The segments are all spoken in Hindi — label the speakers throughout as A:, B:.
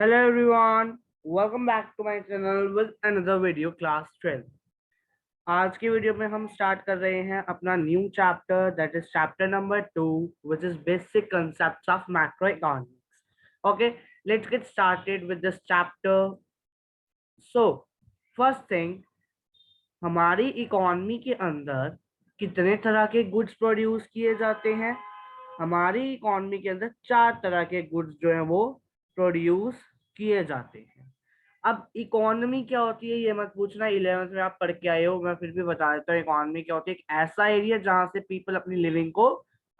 A: Hello everyone, welcome back to my channel with another video class 12. आज की वीडियो में हम स्टार्ट कर रहे हैं अपना new chapter that is chapter number 2 which is basic concepts of macroeconomics. Okay, let's get started with this chapter. So, first thing, हमारी इकोनॉमी के अंदर कितने तरह के गुड्स प्रोड्यूस किए जाते हैं? हमारी इकोनॉमी के अंदर 4 तरह के गुड्स जो है वो प्रोड्यूस किए जाते हैं। अब इकोनॉमी क्या होती है ये मत पूछना, 11th में आप पढ़ के आए हो, मैं फिर भी बता देता हूँ। इकोनॉमी क्या होती है? एक ऐसा एरिया जहाँ से पीपल अपनी लिविंग को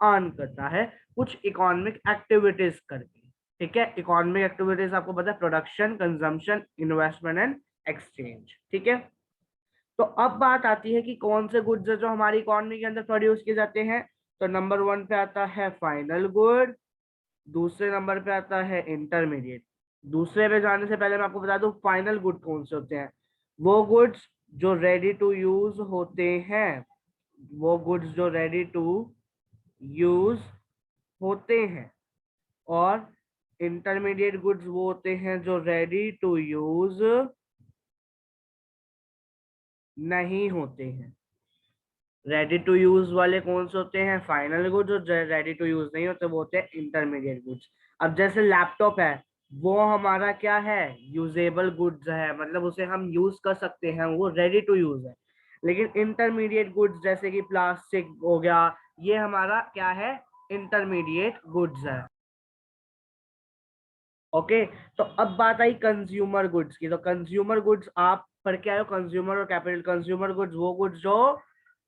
A: अर्न करता है कुछ इकोनॉमिक एक्टिविटीज करके। ठीक है, इकोनॉमिक एक्टिविटीज आपको पता है, production, consumption, investment and exchange. ठीक है, तो अब बात आती है कि कौन से गुड्स है जो हमारी इकोनॉमी के अंदर प्रोड्यूस किए जाते हैं। तो नंबर 1 पे आता है फाइनल गुड, दूसरे नंबर पे आता है इंटरमीडिएट। दूसरे पे जाने से पहले मैं आपको बता दूं फाइनल गुड कौन से होते हैं। वो गुड्स जो रेडी टू यूज होते हैं, वो गुड्स जो रेडी टू यूज होते हैं, और इंटरमीडिएट गुड्स वो होते हैं जो रेडी टू यूज नहीं होते हैं। रेडी टू यूज वाले कौन से होते हैं? Final goods. जो रेडी टू यूज नहीं होते वो होते हैं इंटरमीडिएट गुड्स। अब जैसे लैपटॉप है, वो हमारा क्या है? यूजेबल गुड्स है, मतलब उसे हम यूज कर सकते हैं, वो रेडी टू यूज है। लेकिन इंटरमीडिएट गुड्स जैसे कि प्लास्टिक हो गया, ये हमारा क्या है? इंटरमीडिएट गुड्स है। ओके, तो अब बात आई कंज्यूमर गुड्स की। तो कंज्यूमर गुड्स आप पढ़ के आए हो, कंज्यूमर और कैपिटल। कंज्यूमर गुड्स वो गुड्स जो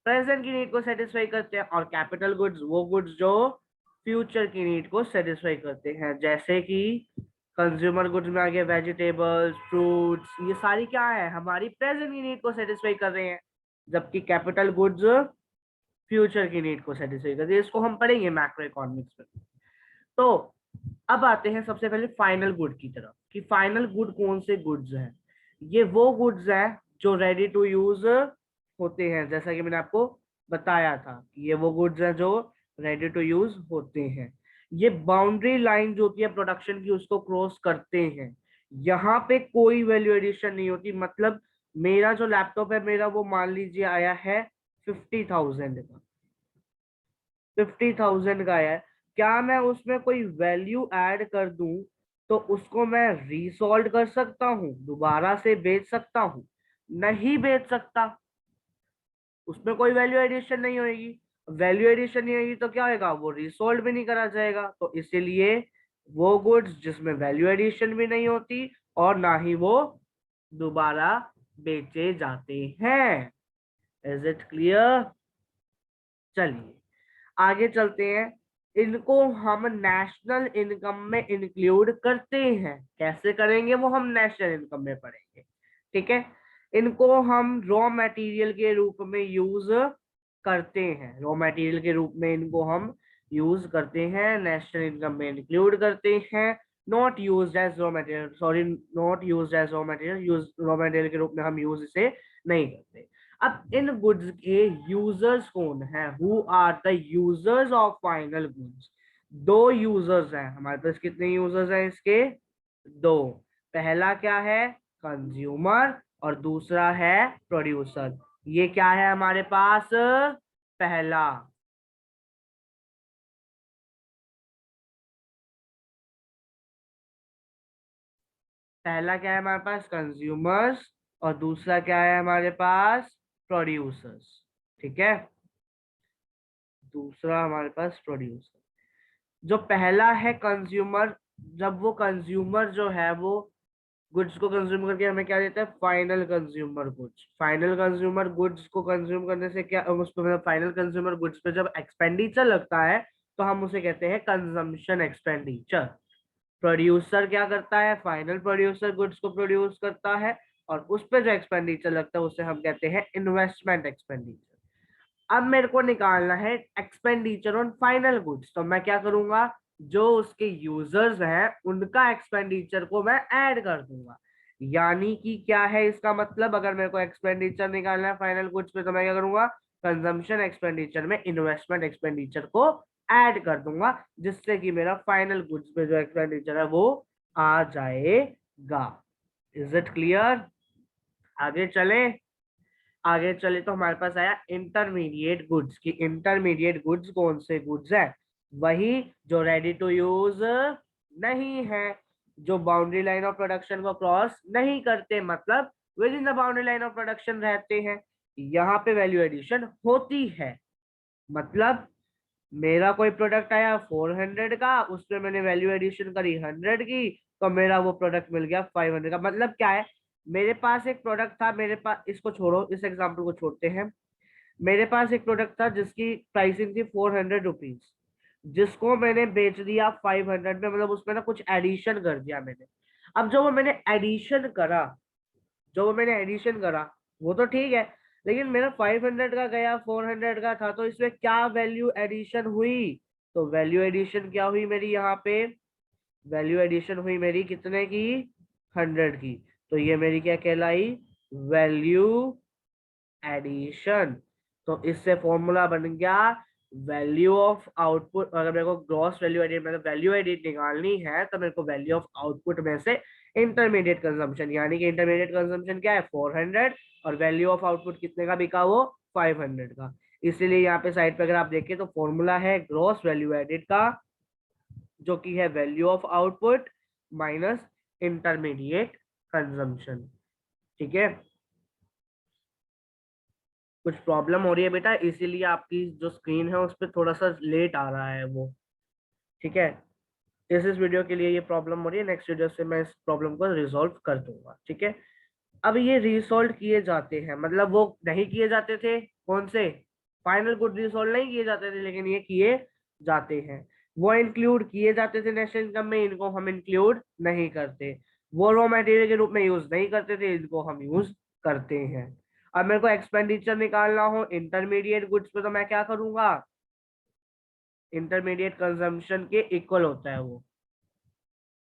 A: प्रेजेंट की नीड को सेटिस्फाई करते हैं, और कैपिटल गुड्स वो गुड्स जो फ्यूचर की नीड को सेटिस्फाई करते हैं। जैसे कि कंज्यूमर गुड्स में आ गए वेजिटेबल्स, फ्रूट्स, ये सारी क्या है? हमारी प्रेजेंट की नीड को सेटिस्फाई कर रहे हैं, जबकि कैपिटल गुड्स फ्यूचर की नीड को सेटिस्फाई करते हैं। इसको हम पढ़ेंगे मैक्रो इकोनॉमिक्स में। तो अब आते हैं सबसे पहले फाइनल गुड की तरफ, कि फाइनल गुड कौन से गुड्स हैं। ये वो गुड्स हैं जो रेडी टू यूज होते हैं, जैसा कि मैंने आपको बताया था कि ये वो गुड्स हैं जो रेडी टू यूज होते हैं। ये बाउंड्री लाइन जो होती है प्रोडक्शन की, उसको क्रॉस करते हैं। यहाँ पे कोई वैल्यू एडिशन नहीं होती। मतलब मेरा जो लैपटॉप है, मेरा वो मान लीजिए आया है 50,000 का, 50,000 का है। क्या मैं उसमें कोई वैल्यू ऐड कर दूं तो उसको मैं रीसोल्ड कर सकता हूँ, दोबारा से बेच सकता हूँ? नहीं बेच सकता, उसमें कोई वैल्यू एडिशन नहीं होगी। वैल्यू एडिशन नहीं होगी तो क्या होगा? वो रीसोल्ड भी नहीं करा जाएगा। तो इसीलिए वो गुड्स जिसमें वैल्यू एडिशन भी नहीं होती और ना ही वो दोबारा बेचे जाते हैं। Is it clear? चलिए आगे चलते हैं। इनको हम नेशनल इनकम में इंक्लूड करते हैं। कैसे करेंगे वो हम नेशनल इनकम में पढ़ेंगे। ठीक है, इनको हम रॉ मटेरियल के रूप में यूज करते हैं। रॉ मटेरियल के रूप में इनको हम यूज करते हैं, नेशनल इनकम में इंक्लूड करते हैं। Not use as raw material, sorry, not use as raw material, use raw material के रूप में हम यूज इसे नहीं करते। अब इन गुड्स के यूजर्स कौन है? Who are the users of final goods? दो यूजर्स हैं हमारे पास। कितने यूजर्स हैं इसके? दो। पहला क्या है? कंज्यूमर, और दूसरा है प्रोड्यूसर। ये क्या है हमारे पास? पहला पहला क्या है हमारे पास? कंज्यूमर्स, और दूसरा क्या है हमारे पास? प्रोड्यूसर्स। ठीक है, दूसरा हमारे पास प्रोड्यूसर। जो पहला है कंज्यूमर, जब वो कंज्यूमर जो है वो गुड्स को कंज्यूम करके हमें क्या देता है? Final consumer goods. Final consumer goods को कंज्यूम करने से क्या, उस पर फाइनल कंज्यूमर गुड्स पे जब एक्सपेंडिचर लगता है तो हम उसे कहते हैं कंजम्पशन एक्सपेंडिचर। प्रोड्यूसर क्या करता है? फाइनल प्रोड्यूसर गुड्स को प्रोड्यूस करता है, और उस पर जो एक्सपेंडिचर लगता है उसे हम कहते हैं इन्वेस्टमेंट एक्सपेंडिचर। अब मेरे को निकालना है एक्सपेंडिचर ऑन फाइनल गुड्स, तो मैं क्या करूंगा? जो उसके यूजर्स हैं उनका एक्सपेंडिचर को मैं ऐड कर दूंगा। यानी कि क्या है इसका मतलब? अगर मेरे को एक्सपेंडिचर निकालना है फाइनल गुड्स पे तो मैं क्या करूंगा? कंजम्पशन एक्सपेंडिचर में इन्वेस्टमेंट एक्सपेंडिचर को ऐड कर दूंगा, जिससे कि मेरा फाइनल गुड्स पे जो एक्सपेंडिचर है वो आ जाएगा। Is it clear? आगे चले। आगे चले तो हमारे पास आया इंटरमीडिएट गुड्स की। इंटरमीडिएट गुड्स कौन से गुड्स है? वही जो रेडी टू यूज नहीं है, जो बाउंड्री लाइन ऑफ प्रोडक्शन को क्रॉस नहीं करते, मतलब with in the boundary line of production रहते हैं। यहाँ पे वैल्यू एडिशन होती है। मतलब मेरा कोई प्रोडक्ट आया 400 का, उसमें मैंने वैल्यू एडिशन करी 100 की, तो मेरा वो प्रोडक्ट मिल गया 500 का। मतलब क्या है, मेरे पास एक प्रोडक्ट था, मेरे पास, इसको छोड़ो, इस एग्जांपल को छोड़ते हैं। मेरे पास एक प्रोडक्ट था जिसकी प्राइसिंग थी 400 रुपीज, जिसको मैंने बेच दिया 500 में। मतलब उसमें ना कुछ एडिशन कर दिया मैंने। अब जो वो मैंने एडिशन करा, वो तो ठीक है, लेकिन मेरा 500 का गया, 400 का था, तो इसमें क्या वैल्यू एडिशन हुई? तो वैल्यू एडिशन क्या हुई मेरी यहाँ पे? वैल्यू एडिशन हुई मेरी कितने की? 100 की। तो ये मेरी क्या कहलाई? Value addition. तो इससे फॉर्मूला बन गया वैल्यू ऑफ आउटपुट। अगर मेरे को ग्रॉस वैल्यू एडिट, मतलब वैल्यू एडिट निकालनी है, तो मेरे को वैल्यू ऑफ आउटपुट में से इंटरमीडिएट कंजम्पशन, यानी कि इंटरमीडिएट कंजम्पशन क्या है? 400, और वैल्यू ऑफ आउटपुट कितने का बिका? वो 500 का। इसीलिए यहाँ पे साइड पे अगर आप देखें तो फॉर्मूला है ग्रॉस वैल्यू एडिट का, जो कि है value of output minus intermediate consumption. ठीक है। कुछ प्रॉब्लम हो रही है बेटा, इसीलिए आपकी जो स्क्रीन है उस पर थोड़ा सा लेट आ रहा है वो। ठीक है। इस वीडियो के लिए ये प्रॉब्लम हो रही है, नेक्स्ट वीडियो से मैं इस प्रॉब्लम को रिजॉल्व कर दूंगा। ठीक है। अब ये रिसॉल्व किए जाते हैं, मतलब वो नहीं किए जाते थे, कौन से? फाइनल गुड रिसॉल्व नहीं किए जाते थे, लेकिन ये किए जाते हैं। वो इंक्लूड किए जाते थे नेशनल इनकम में, इनको हम इंक्लूड नहीं करते। वो रॉ मटेरियल के रूप में यूज नहीं करते थे, इनको हम यूज करते हैं। अब मेरे को एक्सपेंडिचर निकालना हो इंटरमीडिएट गुड्स पे, तो मैं क्या करूंगा? इंटरमीडिएट कंजम्पशन के इक्वल होता है वो।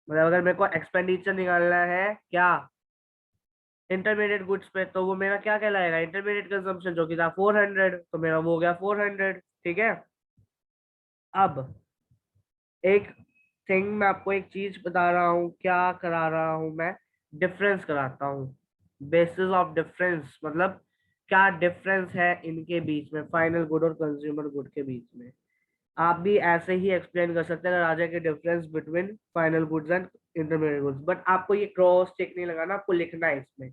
A: मतलब अगर मेरे को एक्सपेंडिचर निकालना है क्या इंटरमीडिएट गुड्स पे, तो वो मेरा क्या कहलाएगा? इंटरमीडिएट कंजम्पशन, जो कि था 400, तो मेरा वो हो गया 400। ठीक है। अब एक थिंग, मैं आपको एक चीज बता रहा हूँ, क्या करा रहा हूँ मैं? डिफरेंस कराता हूँ। बेसिस ऑफ डिफरेंस, मतलब क्या डिफरेंस है इनके बीच में, फाइनल गुड और कंज्यूमर गुड के बीच में। आप भी ऐसे ही एक्सप्लेन कर सकते हैं, अगर आ जाए कि difference between final goods and intermediate goods. But आपको ये क्रॉस चेक नहीं लगाना, आपको लिखना है इसमें।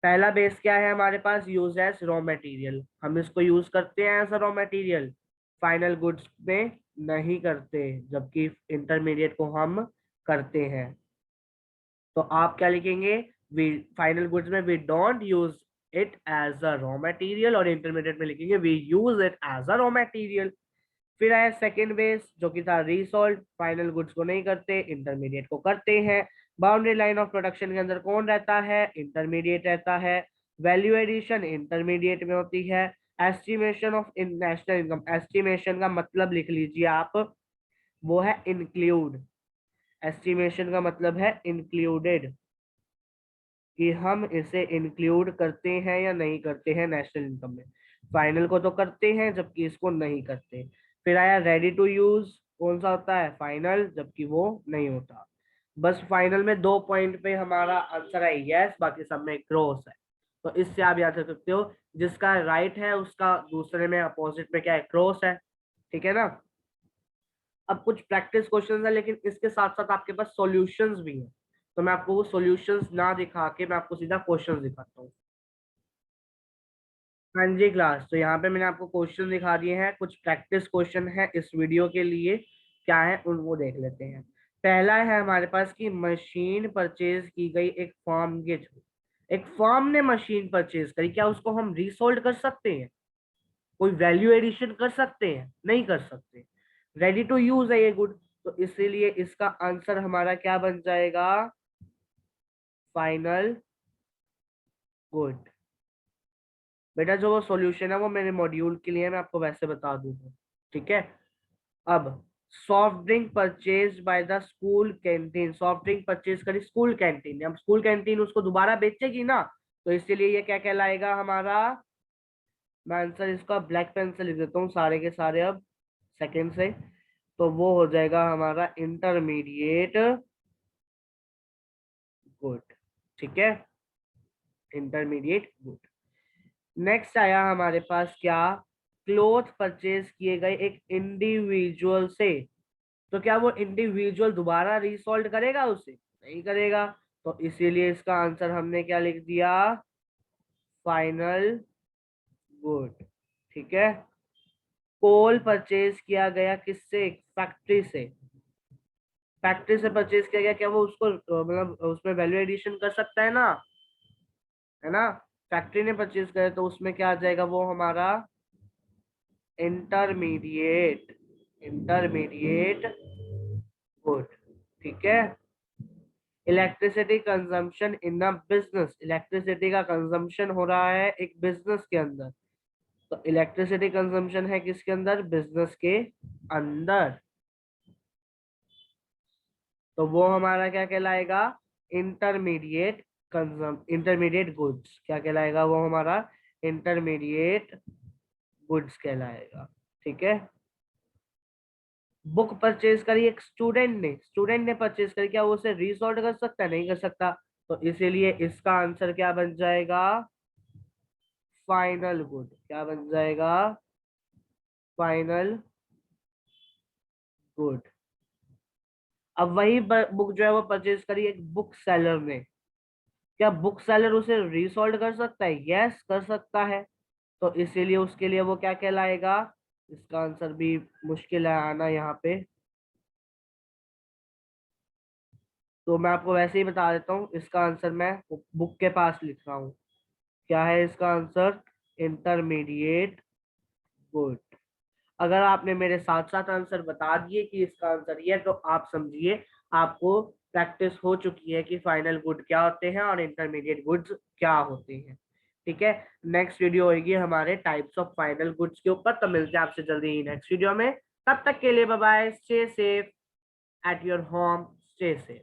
A: पहला बेस क्या है हमारे पास? Use as raw material. हम इसको यूज करते हैं as a raw material, final goods में नहीं करते, जबकि इंटरमीडिएट को हम करते हैं। तो आप क्या लिखेंगे? वी फाइनल गुड्स में we don't use it as a raw material, और इंटरमीडिएट में लिखेंगे we use it as a raw material. फिर आया सेकेंड बेस, जो कि था रीसॉल्ट। फाइनल गुड्स को नहीं करते, इंटरमीडिएट को करते हैं। बाउंड्री लाइन ऑफ प्रोडक्शन के अंदर कौन रहता है? इंटरमीडिएट रहता है। वैल्यू एडिशन इंटरमीडिएट में होती है। Estimation of national income, estimation का मतलब लिख लीजिए आप, वो है इंक्लूड। एस्टिमेशन का मतलब है इंक्लूडेड, कि हम इसे इंक्लूड करते हैं या नहीं करते हैं नेशनल इनकम में। फाइनल को तो करते हैं, जबकि इसको नहीं करते। फिर आया रेडी टू यूज, कौन सा होता है? फाइनल, जबकि वो नहीं होता। बस फाइनल में 2 पॉइंट पे हमारा आंसर है यस, बाकी सब में क्रॉस है। तो इससे आप याद रख सकते हो, जिसका राइट है उसका दूसरे में अपोजिट में क्या है? क्रॉस है। ठीक है ना। अब कुछ प्रैक्टिस क्वेश्चंस है, लेकिन इसके साथ साथ आपके पास सॉल्यूशंस भी हैं। तो मैं आपको वो सॉल्यूशंस ना दिखा के मैं आपको सीधा क्वेश्चंस दिखाता हूँ। हाँ जी क्लास, तो यहाँ पे मैंने आपको क्वेश्चन दिखा दिए हैं, कुछ प्रैक्टिस क्वेश्चन है इस वीडियो के लिए। क्या है उनको देख लेते हैं। पहला है हमारे पास कि मशीन परचेज की गई एक फर्म के थ्रू। एक फर्म ने मशीन परचेज करी, क्या उसको हम रीसोल्ड कर सकते हैं? कोई वैल्यू एडिशन कर सकते हैं? नहीं कर सकते। रेडी टू यूज है ये गुड, तो इसीलिए इसका आंसर हमारा क्या बन जाएगा? Final good. बेटा जो वो सॉल्यूशन है वो मेरे मॉड्यूल के लिए है, मैं आपको वैसे बता दूंगा। ठीक है। अब soft drink purchase by the school canteen, soft drink purchase करी स्कूल कैंटीन ने, अब स्कूल कैंटीन उसको दोबारा बेचेगी ना, तो इसलिए ये क्या कहलाएगा हमारा? मैं आंसर इसका ब्लैक पेन से लिख देता हूँ सारे के सारे अब, सेकंड से। तो वो हो जाएगा हमारा इंटरमीडिएट गुड, ठीक है, इंटरमीडिएट गुड। नेक्स्ट आया हमारे पास क्या, क्लोथ परचेज किए गए एक इंडिविजुअल से, तो क्या वो इंडिविजुअल दोबारा रीसोल्ड करेगा उसे, नहीं करेगा, तो इसीलिए इसका आंसर हमने क्या लिख दिया, फाइनल गुड, ठीक है। कोल परचेज किया गया किससे, फैक्ट्री से, फैक्ट्री से परचेज किया गया, क्या वो उसको मतलब उसमें वैल्यू एडिशन कर सकता है ना, है ना, फैक्ट्री ने परचेज करे तो उसमें क्या आ जाएगा, वो हमारा इंटरमीडिएट, इंटरमीडिएट गुड, ठीक है। Electricity consumption in a business, electricity का कंजम्पशन हो रहा है एक बिजनेस के अंदर, तो इलेक्ट्रिसिटी कंजम्पशन है किसके अंदर, बिजनेस के अंदर, तो वो हमारा क्या कहलाएगा, इंटरमीडिएट इंटरमीडिएट गुड्स, क्या कहलाएगा वो हमारा, इंटरमीडिएट गुड्स कहलाएगा, ठीक है। बुक परचेज करी एक स्टूडेंट ने परचेज करी, क्या वो उसे रीसॉर्ट कर सकता है, नहीं कर सकता, तो इसीलिए इसका आंसर क्या बन जाएगा, फाइनल गुड, क्या बन जाएगा, फाइनल गुड। अब वही बुक जो है वो परचेज करी एक बुक सेलर ने, क्या बुक सेलर उसे रीसोल्ड कर सकता है, यस कर सकता है, तो इसीलिए उसके लिए वो क्या कहलाएगा, इसका आंसर भी मुश्किल है आना यहाँ पे, तो मैं आपको वैसे ही बता देता हूँ, इसका आंसर मैं बुक के पास लिख रहा हूँ, क्या है इसका आंसर, इंटरमीडिएट गुड। अगर आपने मेरे साथ साथ आंसर बता दिए कि इसका आंसर ये है, तो आप समझिए आपको प्रैक्टिस हो चुकी है कि फाइनल गुड क्या होते हैं और इंटरमीडिएट गुड्स क्या होते हैं, ठीक है। नेक्स्ट वीडियो होगी हमारे टाइप्स ऑफ फाइनल गुड्स के ऊपर, तो मिलते हैं आपसे जल्दी ही नेक्स्ट वीडियो में, तब तक के लिए bye bye, stay safe at your home, stay safe.